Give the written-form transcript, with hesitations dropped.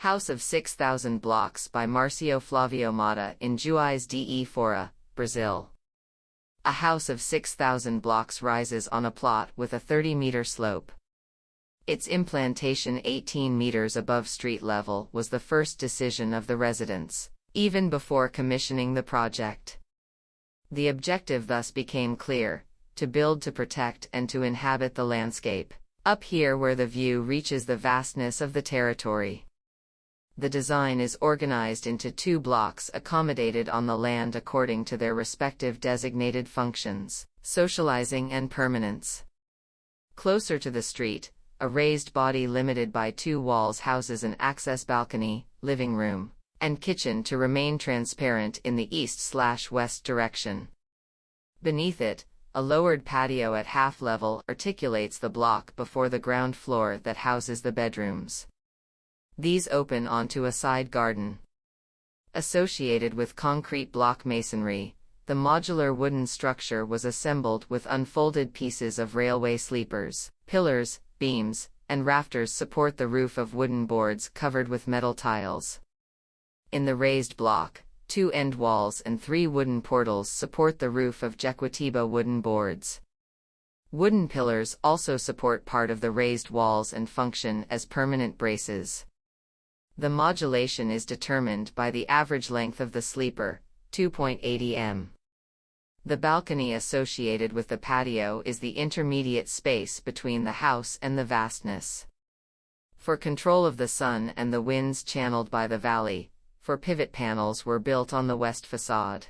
House of 6,000 Blocks by Márcio Flávio Motta in JUIZ de Fora, Brazil. A house of 6,000 blocks rises on a plot with a 30-meter slope. Its implantation 18 meters above street level was the first decision of the residents, even before commissioning the project. The objective thus became clear: to build to protect and to inhabit the landscape, up here where the view reaches the vastness of the territory. The design is organized into 2 blocks accommodated on the land according to their respective designated functions, socializing and permanence. Closer to the street, a raised body limited by 2 walls houses an access balcony, living room, and kitchen to remain transparent in the east/west direction. Beneath it, a lowered patio at half level articulates the block before the ground floor that houses the bedrooms. These open onto a side garden. Associated with concrete block masonry, the modular wooden structure was assembled with unfolded pieces of railway sleepers. Pillars, beams, and rafters support the roof of wooden boards covered with metal tiles. In the raised block, 2 end walls and 3 wooden portals support the roof of Jequitiba wooden boards. Wooden pillars also support part of the raised walls and function as permanent braces. The modulation is determined by the average length of the sleeper, 2.80 m. The balcony associated with the patio is the intermediate space between the house and the vastness. For control of the sun and the winds channeled by the valley, 4 pivot panels were built on the west facade.